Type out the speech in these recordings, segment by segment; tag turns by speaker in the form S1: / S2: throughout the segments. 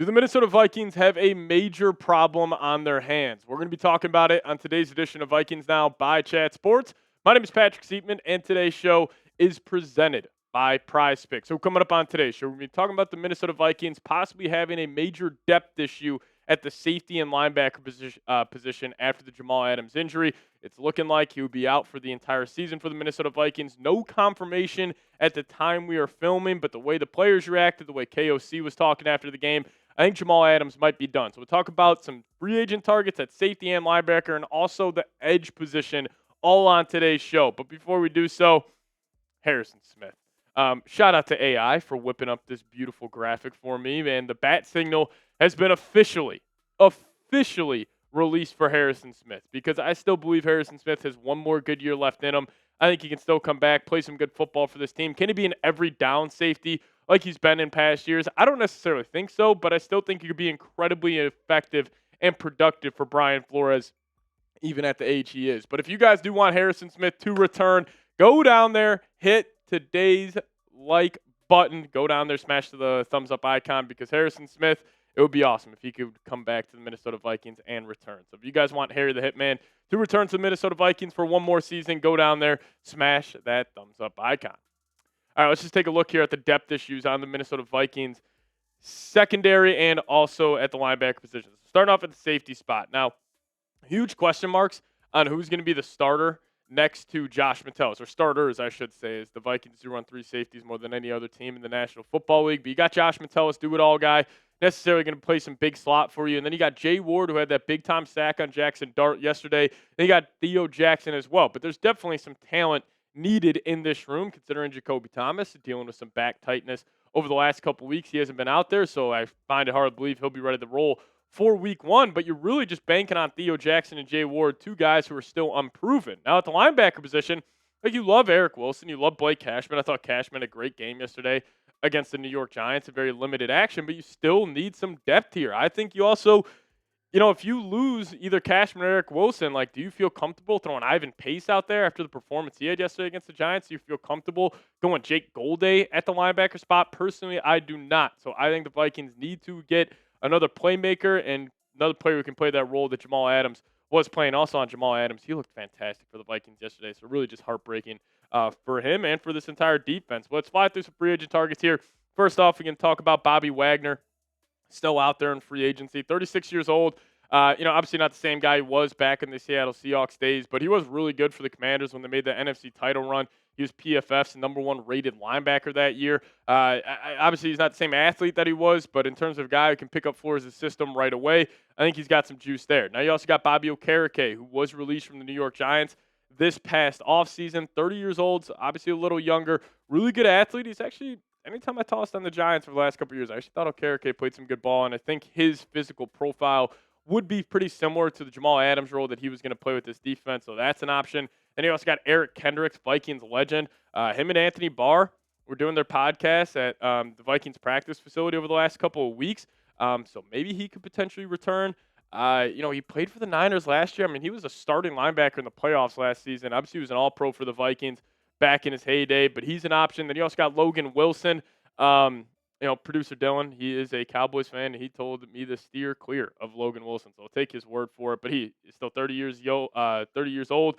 S1: Do the Minnesota Vikings have a major problem on their hands? We're going to be talking about it on today's edition of Vikings Now by Chat Sports. My name is Patrick Siepman, and today's show is presented by Prize Picks. So coming up on today's show, we're going to be talking about the Minnesota Vikings possibly having a major depth issue at the safety and linebacker position after the Jamal Adams injury. It's looking like he will be out for the entire season for the Minnesota Vikings. No confirmation at the time we are filming, but the way the players reacted, the way KOC was talking after the game, I think Jamal Adams might be done. So we'll talk about some free agent targets at safety and linebacker and also the edge position all on today's show. But before we do so, Harrison Smith. Shout out to AI for whipping up this beautiful graphic for me. And the bat signal has been officially released for Harrison Smith because I still believe Harrison Smith has one more good year left in him. I think he can still come back, play some good football for this team. Can he be an every down safety like he's been in past years? I don't necessarily think so, but I still think he could be incredibly effective and productive for Brian Flores, even at the age he is. But if you guys do want Harrison Smith to return, go down there, hit today's like button. Go down there, smash the thumbs up icon because Harrison Smith, it would be awesome if he could come back to the Minnesota Vikings and return. So if you guys want Harry the Hitman to return to the Minnesota Vikings for one more season, go down there, smash that thumbs up icon. All right, let's just take a look here at the depth issues on the Minnesota Vikings secondary and also at the linebacker positions. Starting off at the safety spot. Now, huge question marks on who's going to be the starter next to Josh Metellus, or starters, I should say, as the Vikings do run three safeties more than any other team in the National Football League. But you got Josh Metellus, do-it-all guy, necessarily going to play some big slot for you. And then you got Jimmie Ward, who had that big-time sack on Jackson Dart yesterday. Then you got Theo Jackson as well. But there's definitely some talent needed in this room, considering Jacoby Thomas is dealing with some back tightness over the last couple weeks. He hasn't been out there, so I find it hard to believe he'll be ready to roll for week one, but you're really just banking on Theo Jackson and Jimmie Ward, two guys who are still unproven. Now, at the linebacker position, like you love Eric Wilson, you love Blake Cashman. I thought Cashman had a great game yesterday against the New York Giants, a very limited action, but you still need some depth here. I think you also, if you lose either Cashman or Eric Wilson, do you feel comfortable throwing Ivan Pace out there after the performance he had yesterday against the Giants? Do you feel comfortable going Jake Golday at the linebacker spot? Personally, I do not. So I think the Vikings need to get another playmaker and another player who can play that role that Jamal Adams was playing. Also on Jamal Adams, he looked fantastic for the Vikings yesterday, so really just heartbreaking for him and for this entire defense. But let's fly through some free agent targets here. First off, we can talk about Bobby Wagner, still out there in free agency, 36 years old. Obviously not the same guy he was back in the Seattle Seahawks days, but he was really good for the Commanders when they made the NFC title run. He was PFF's number one rated linebacker that year. Obviously, he's not the same athlete that he was, but in terms of a guy who can pick up floors of the system right away, I think he's got some juice there. Now, you also got Bobby Okereke, who was released from the New York Giants this past offseason, 30 years old, so obviously a little younger, really good athlete. He's actually, anytime I tossed on the Giants for the last couple of years, I actually thought Okereke played some good ball, and I think his physical profile would be pretty similar to the Jamal Adams role that he was going to play with this defense, so that's an option. And you also got Eric Kendricks, Vikings legend. Him and Anthony Barr were doing their podcast at the Vikings practice facility over the last couple of weeks, so maybe he could potentially return. He played for the Niners last year. I mean, he was a starting linebacker in the playoffs last season. Obviously, he was an all-pro for the Vikings back in his heyday, but he's an option. Then you also got Logan Wilson. Producer Dylan, he is a Cowboys fan, and he told me to steer clear of Logan Wilson. So I'll take his word for it. But he is still 30 years old.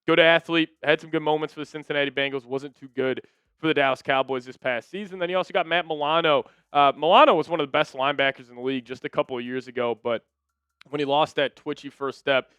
S1: Good athlete. Had some good moments for the Cincinnati Bengals. Wasn't too good for the Dallas Cowboys this past season. Then you also got Matt Milano. Milano was one of the best linebackers in the league just a couple of years ago. But when he lost that twitchy first step,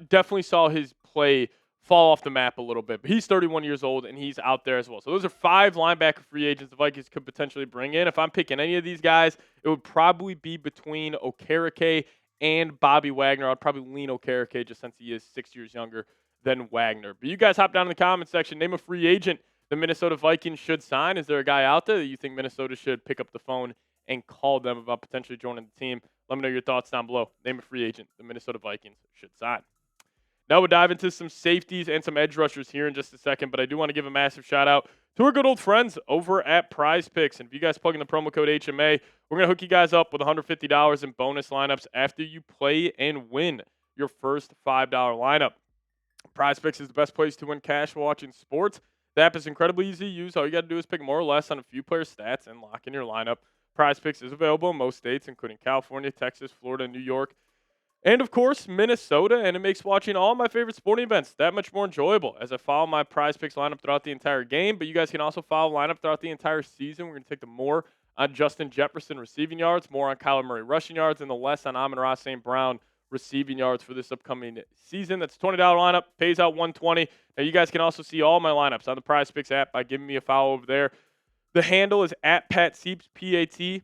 S1: definitely saw his play fall off the map a little bit. But he's 31 years old, and he's out there as well. So those are 5 linebacker free agents the Vikings could potentially bring in. If I'm picking any of these guys, it would probably be between Okereke and Bobby Wagner. I'd probably lean Okereke just since he is 6 years younger than Wagner. But you guys hop down in the comment section. Name a free agent the Minnesota Vikings should sign. Is there a guy out there that you think Minnesota should pick up the phone and call them about potentially joining the team? Let me know your thoughts down below. Name a free agent the Minnesota Vikings should sign. Now we'll dive into some safeties and some edge rushers here in just a second, but I do want to give a massive shout out to our good old friends over at Prize Picks. And if you guys plug in the promo code HMA, we're going to hook you guys up with $150 in bonus lineups after you play and win your first $5 lineup. Prize Picks is the best place to win cash while watching sports. The app is incredibly easy to use. All you got to do is pick more or less on a few player stats and lock in your lineup. Prize Picks is available in most states, including California, Texas, Florida, New York, and of course, Minnesota, and it makes watching all my favorite sporting events that much more enjoyable as I follow my Prize Picks lineup throughout the entire game. But you guys can also follow lineup throughout the entire season. We're going to take the more on Justin Jefferson receiving yards, more on Kyler Murray rushing yards, and the less on Amon-Ra St. Brown receiving yards for this upcoming season. That's a $20 lineup, pays out $120. Now, you guys can also see all my lineups on the Prize Picks app by giving me a follow over there. The handle is at Pat Sieps, PATSIEPS,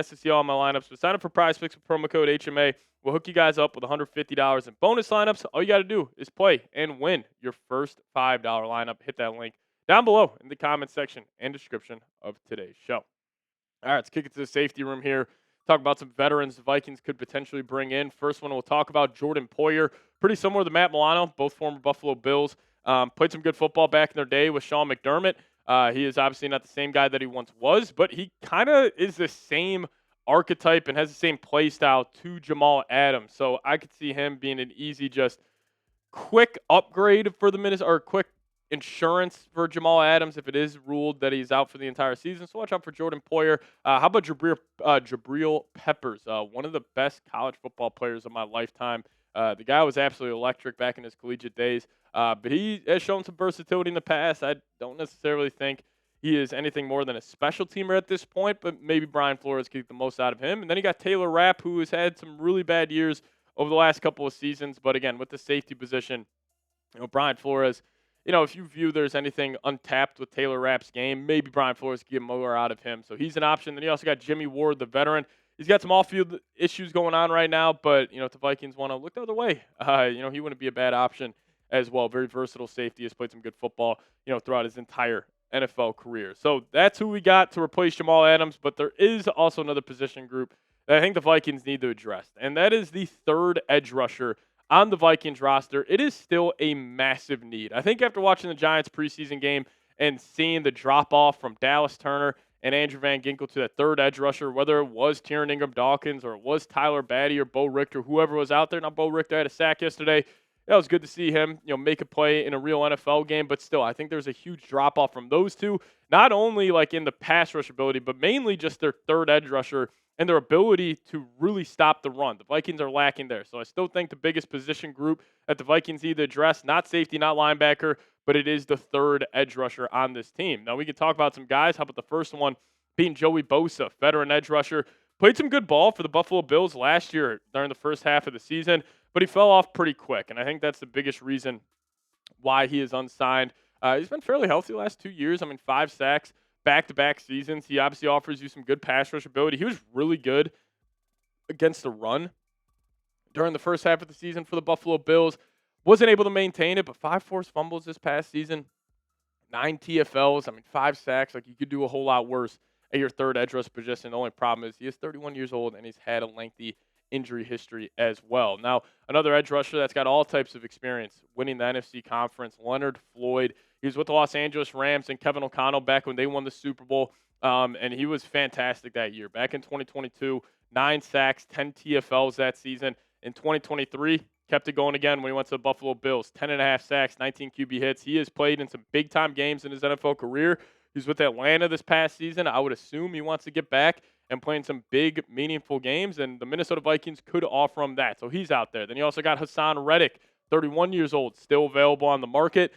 S1: to see all my lineups. But sign up for Prize Picks with promo code HMA. We'll hook you guys up with $150 in bonus lineups. All you got to do is play and win your first $5 lineup. Hit that link down below in the comment section and description of today's show. All right, let's kick it to the safety room here. Talk about some veterans the Vikings could potentially bring in. First one we'll talk about, Jordan Poyer. Pretty similar to Matt Milano, both former Buffalo Bills. Played some good football back in their day with Sean McDermott. He is obviously not the same guy that he once was, but he kind of is the same archetype and has the same play style to Jamal Adams. So I could see him being an easy, just quick upgrade for the Minnesota, or quick insurance for Jamal Adams if it is ruled that he's out for the entire season. So watch out for Jordan Poyer. How about Jabrill Peppers, one of the best college football players of my lifetime. The guy was absolutely electric back in his collegiate days, but he has shown some versatility in the past. I don't necessarily think he is anything more than a special teamer at this point, but maybe Brian Flores could get the most out of him. And then you got Taylor Rapp, who has had some really bad years over the last couple of seasons. But again, with the safety position, Brian Flores, if you view there's anything untapped with Taylor Rapp's game, maybe Brian Flores can get more out of him. So he's an option. Then you also got Jimmie Ward, the veteran. He's got some off-field issues going on right now, but, if the Vikings want to look the other way, he wouldn't be a bad option as well. Very versatile safety, has played some good football, throughout his entire NFL career. So that's who we got to replace Jamal Adams, but there is also another position group that I think the Vikings need to address, and that is the third edge rusher on the Vikings roster. It is still a massive need. I think after watching the Giants preseason game and seeing the drop-off from Dallas Turner and Andrew Van Ginkel to that third edge rusher, whether it was Tiernan Ingram-Dawkins or it was Tyler Batty or Bo Richter, whoever was out there. Now, Bo Richter had a sack yesterday. It was good to see him, make a play in a real NFL game, but still, I think there's a huge drop-off from those two, not only like in the pass rush ability, but mainly just their third edge rusher and their ability to really stop the run. The Vikings are lacking there. So I still think the biggest position group that the Vikings need to address, not safety, not linebacker, but it is the third edge rusher on this team. Now, we can talk about some guys. How about the first one being Joey Bosa, veteran edge rusher? Played some good ball for the Buffalo Bills last year during the first half of the season, but he fell off pretty quick, and I think that's the biggest reason why he is unsigned. He's been fairly healthy the last 2 years. 5 sacks, back-to-back seasons. He obviously offers you some good pass rush ability. He was really good against the run during the first half of the season for the Buffalo Bills. Wasn't able to maintain it, but 5 forced fumbles this past season, 9 TFLs. 5 sacks. You could do a whole lot worse at your third edge rush position. The only problem is he is 31 years old, and he's had a lengthy injury history as well. Now, another edge rusher that's got all types of experience winning the NFC Conference, Leonard Floyd. He was with the Los Angeles Rams and Kevin O'Connell back when they won the Super Bowl, and he was fantastic that year. Back in 2022, 9 sacks, 10 TFLs that season. In 2023, kept it going again when he went to the Buffalo Bills. 10.5 sacks, 19 QB hits. He has played in some big-time games in his NFL career. He's with Atlanta this past season. I would assume he wants to get back and play in some big, meaningful games, and the Minnesota Vikings could offer him that. So he's out there. Then you also got Hassan Reddick, 31 years old, still available on the market.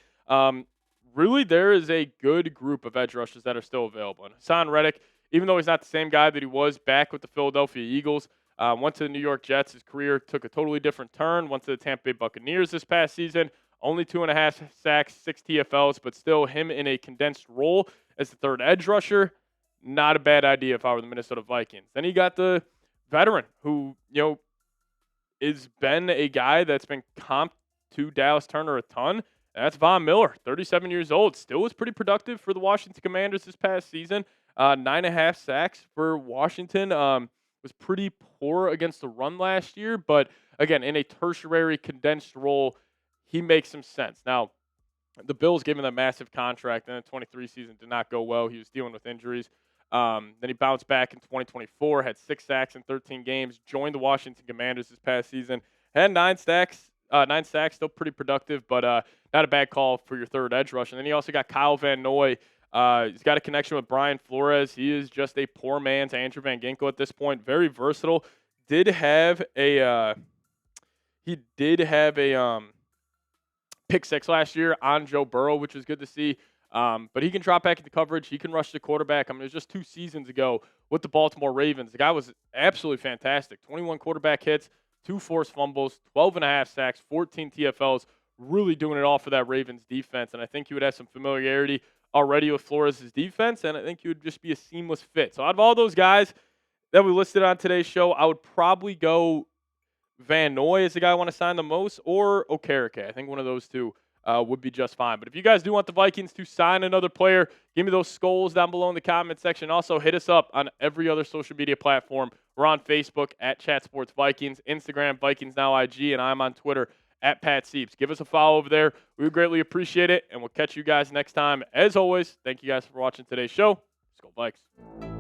S1: Really, there is a good group of edge rushers that are still available. And Hassan Reddick, even though he's not the same guy that he was back with the Philadelphia Eagles, went to the New York Jets. His career took a totally different turn. Went to the Tampa Bay Buccaneers this past season. Only 2.5 sacks, 6 TFLs, but still him in a condensed role as the third edge rusher. Not a bad idea if I were the Minnesota Vikings. Then you got the veteran who, has been a guy that's been comped to Dallas Turner a ton. That's Von Miller, 37 years old. Still was pretty productive for the Washington Commanders this past season. 9.5 sacks for Washington. Was pretty poor against the run last year, but again, in a tertiary condensed role, he makes some sense. Now, the Bills gave him that massive contract, and the 23 season did not go well. He was dealing with injuries. Then he bounced back in 2024, had 6 sacks in 13 games, joined the Washington Commanders this past season, had 9 sacks, still pretty productive, but not a bad call for your third edge rush. And then you also got Kyle Van Noy, He's got a connection with Brian Flores. He is just a poor man's Andrew Van Ginkel at this point. Very versatile. Did have a pick six last year on Joe Burrow, which was good to see. But he can drop back into coverage. He can rush the quarterback. I mean, it was just 2 seasons ago with the Baltimore Ravens. The guy was absolutely fantastic. 21 quarterback hits, 2 forced fumbles, 12.5 sacks, 14 TFLs, really doing it all for that Ravens defense. And I think he would have some familiarity already with Flores' defense, and I think he would just be a seamless fit. So out of all those guys that we listed on today's show, I would probably go Van Noy is the guy I want to sign the most, or Okereke. I think one of those two would be just fine. But if you guys do want the Vikings to sign another player, give me those skulls down below in the comment section. Also, hit us up on every other social media platform. We're on Facebook at Chat Sports Vikings, Instagram, Vikings Now IG, and I'm on Twitter at Pat Sieps. Give us a follow over there. We would greatly appreciate it, and we'll catch you guys next time. As always, thank you guys for watching today's show. Let's go Vikes.